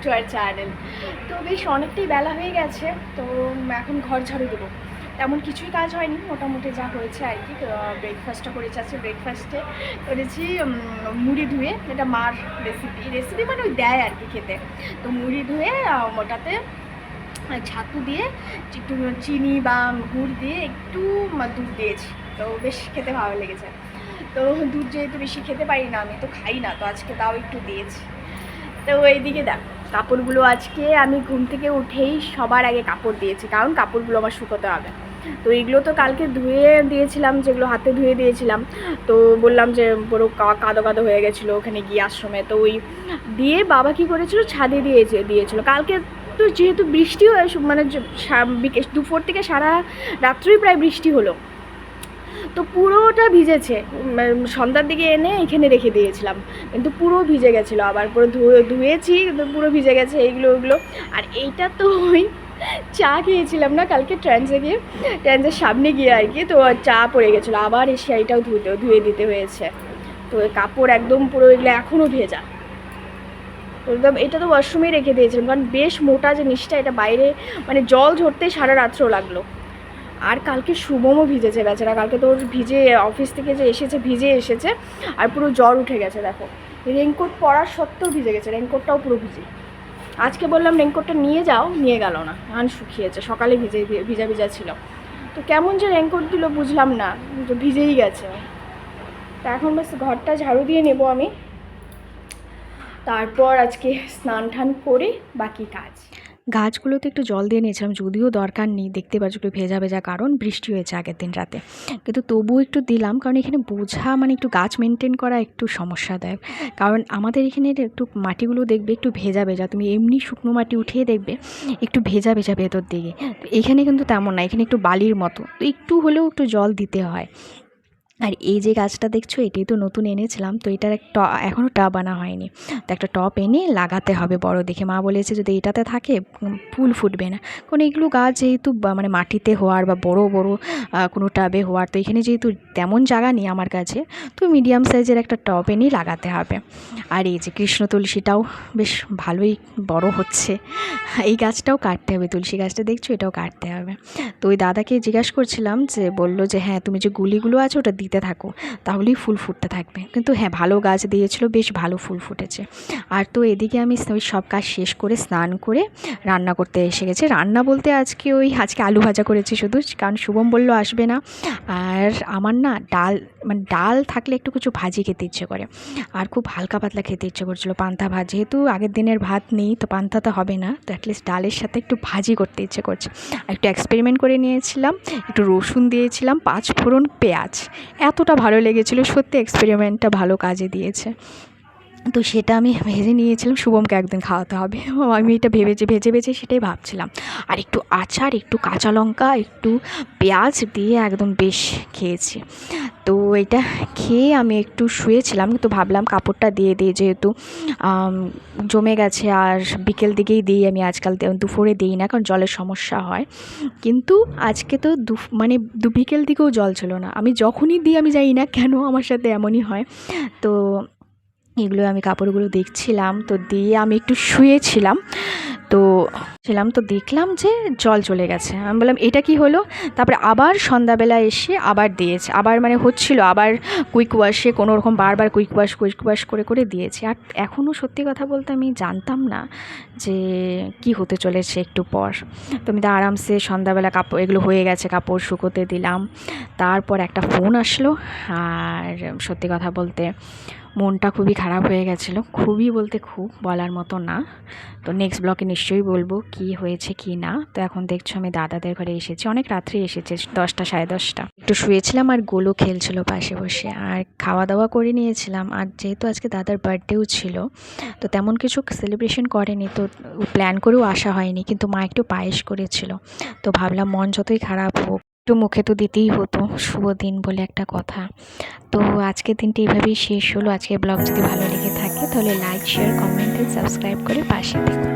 To our channel. তো বেশ অনেকটাই বেলা হয়ে গেছে, তো এখন ঘর ঝাড়ু দেবো। তেমন কিছুই কাজ হয়নি, মোটামুটি যা হয়েছে আর কি। ব্রেকফাস্টটা করেছি, আজকে ব্রেকফাস্টে করেছি মুড়ি ধুয়ে, এটা মার রেসিপি মানে ওই দেয় আর কি খেতে। তো মুড়ি ধুয়ে ওটাতে ছাতু দিয়ে একটু চিনি বা গুড় দিয়ে একটু দুধ দিয়েছি, তো বেশ খেতে ভালো লেগেছে। তো দুধ যেহেতু বেশি খেতে পারি না, আমি তো খাই না, তো আজকে তাও একটু দিয়েছি। তো এইদিকে দেখ, কাপড়গুলো আজকে আমি ঘুম থেকে উঠেই সবার আগে কাপড় দিয়েছি, কারণ কাপড়গুলো আমার শুকোতে হবে। তো এগুলো তো কালকে ধুয়ে দিয়েছিলাম, যেগুলো হাতে ধুয়ে দিয়েছিলাম, তো বললাম যে পুরো কাদো কাদো হয়ে গেছিলো ওখানে গিয়ে আশ্রমে। তো ওই দিয়ে বাবা কী করেছিল, ছাদে দিয়েছিল কালকে। তো যেহেতু বৃষ্টি হয়, মানে দুপুর থেকে সারা রাত্রেই প্রায় বৃষ্টি হলো, তো পুরোটা ভিজেছে। সন্ধ্যার দিকে এনে এখানে রেখে দিয়েছিলাম, কিন্তু পুরো ভিজে গেছিলো। আবার পুরো ধুয়েছি, কিন্তু পুরো ভিজে গেছে ওগুলো। আর এইটা তো ওই চা খেয়েছিলাম না কালকে ট্রান্সের সামনে গিয়ে আর কি, তো চা পড়ে গেছিলো, আবার এসে এইটাও ধুয়ে দিতে হয়েছে। তো কাপড় একদম পুরো এগুলো এখনও ভেজা। একদম এটা তো ওয়াশরুমেই রেখে দিয়েছিলাম, কারণ বেশ মোটা জিনিসটা, এটা বাইরে মানে জল ঝরতে সারা রাত্রেও লাগলো। আর কালকে শুভমও ভিজেছে বেচারা, কালকে তো ওর ভিজে অফিস থেকে যে এসেছে ভিজে এসেছে, আর পুরো জ্বর উঠে গেছে। দেখো, রেনকোট পরার সত্ত্বেও ভিজে গেছে, রেনকোটটাও পুরো ভিজে। আজকে বললাম রেনকোটটা নিয়ে যাও, নিয়ে গেল না, আন শুকিয়েছে, সকালে ভিজা ভিজা ছিল। তো কেমন যে রেনকোট দিল বুঝলাম না, তো ভিজেই গেছে। তা এখন বেশ ঘরটা ঝাড়ু দিয়ে নেব আমি, তারপর আজকে স্নান টান করে বাকি কাজ। গাছগুলোতে একটু জল দিয়ে নিয়েছিলাম, যদিও দরকার নেই, দেখতে পাচ্ছ একটু ভেজা ভেজা, কারণ বৃষ্টি হয়েছে আগের দিন রাতে, কিন্তু তবুও একটু দিলাম, কারণ এখানে বোঝা মানে একটু গাছ মেনটেন করা একটু সমস্যা দেয়। কারণ আমাদের এখানে একটু মাটিগুলো দেখবে একটু ভেজা ভেজা, তুমি এমনি শুকনো মাটি উঠিয়ে দেখবে একটু ভেজা ভেজা ভেতর দিকে। এখানে কিন্তু তেমন না, এখানে একটু বালির মতো, তো একটু হলেও একটু জল দিতে হয়। আর এই যে গাছটা দেখছো, এটাই তো নতুন এনেছিলাম, তো এটার একটা এখনও টব আনা হয়নি, তো একটা টব এনে লাগাতে হবে বড় দেখে। মা বলেছে যদি এটাতে থাকে ফুল ফুটবে না, কারণ এগুলো গাছ যেহেতু মানে মাটিতে হওয়ার বা বড় বড় কোনো টবে হওয়ার, তো এখানে যেহেতু তেমন জায়গা নেই আমার কাছে, তো মিডিয়াম সাইজের একটা টব এনেই লাগাতে হবে। আর এই যে কৃষ্ণ তুলসীটাও বেশ ভালোই বড় হচ্ছে, এই গাছটাও কাটতে হবে, তুলসী গাছটা দেখছো এটাও কাটতে হবে। তো ওই দাদাকে জিজ্ঞাসা করছিলাম, যে বললো যে হ্যাঁ তুমি যে গুলিগুলো আছে ওটা দিতে থাকো, তাহলেই ফুল ফুটতে থাকবে। কিন্তু হ্যাঁ, ভালো গাছ দিয়েছিল, বেশ ভালো ফুল ফুটেছে। আর তো এদিকে আমি ওই সব কাজ শেষ করে স্নান করে রান্না করতে এসে গেছে। রান্না বলতে আজকে আলু ভাজা করেছি শুধু, কারণ শুভম বললো আসবে না, আর আমার না মানে ডাল থাকলে একটু কিছু ভাজি খেতে ইচ্ছে করে, আর খুব হালকা পাতলা খেতে ইচ্ছে করছিলো পান্তা ভাত। যেহেতু আগের দিনের ভাত নেই, তো পান্তা তো হবে না, তো অ্যাটলিস্ট ডালের সাথে একটু ভাজি করতে ইচ্ছে করছে। আর একটু এক্সপেরিমেন্ট করে নিয়েছিলাম, একটু রসুন দিয়েছিলাম, 5 ফোড়ন, পেঁয়াজ, এতটা ভালো লেগেছিলো, সত্যি এক্সপেরিমেন্টটা ভালো কাজে দিয়েছে। তো সেটা আমি ভেজে নিয়েছিলাম, শুভমকে একদিন খাওয়াতে হবে, আমি এটা ভেজে সেটাই ভাবছিলাম। আর একটু আচার, একটু কাঁচা লঙ্কা, একটু পেঁয়াজ দিয়ে একদম বেশ খেয়েছি। তো এটা খেয়ে আমি একটু শুয়েছিলাম, তো ভাবলাম কাপড়টা দিয়ে যেহেতু জমে গেছে, আর বিকেল দিকেই দিই আমি আজকাল, দুপুরে দিই না, কারণ জলের সমস্যা হয়। কিন্তু আজকে তো মানে বিকেল দিকেও জল ছিল না, আমি যখনই দিই আমি জানি না কেন আমার সাথে এমনই হয়। তো এগুলো আমি কাপড়গুলো দেখছিলাম, তো দিয়ে আমি একটু শুয়েছিলাম, তো দেখলাম যে জল চলে গেছে। আমি বললাম এটা কি হলো, তারপরে আবার সন্ধ্যাবেলা এসে আবার দিয়েছে, আবার মানে হচ্ছিল, আবার কুইক ওয়াশে কোনো রকম বারবার কুইক ওয়াশ করে দিয়েছে। আর এখনও সত্যি কথা বলতে আমি জানতাম না যে কি হতে চলেছে একটু পর। তো আমি তো আরামসে সন্ধ্যাবেলা কাপড় এগুলো হয়ে গেছে, কাপড় শুকোতে দিলাম, তারপর একটা ফোন আসলো। আর সত্যি কথা বলতে মনটা খুবই খারাপ হয়ে গেছিলো, খুবই বলতে খুব বলার মতো না। তো নেক্সট ব্লগে নিশ্চয়ই বলবো কি হয়েছে কি না। তো এখন দেখছো আমি দাদাদের ঘরে এসেছি, অনেক রাত্রে এসেছে, 10টা 10:30। একটু শুয়েছিলাম, আর গোলু খেলছিল পাশে বসে, আর খাওয়া দাওয়া করে নিয়েছিলাম। আর যেহেতু আজকে দাদার বার্থডেও ছিল, তো তেমন কিছু সেলিব্রেশন করেনি, তো প্ল্যান করেও আসা হয়নি, কিন্তু মা একটু পায়েস করেছিল, তো ভাবলাম মন যতই খারাপ হোক একটু মুখে তো দিতেই হতো, শুভ দিন বলে একটা কথা। তো আজকের দিনটি এভাবেই শেষ হলো। আজকের ব্লগ যদি ভালো লেগে থাকে তাহলে লাইক, শেয়ার, কমেন্ট, সাবস্ক্রাইব করে পাশে থেকো।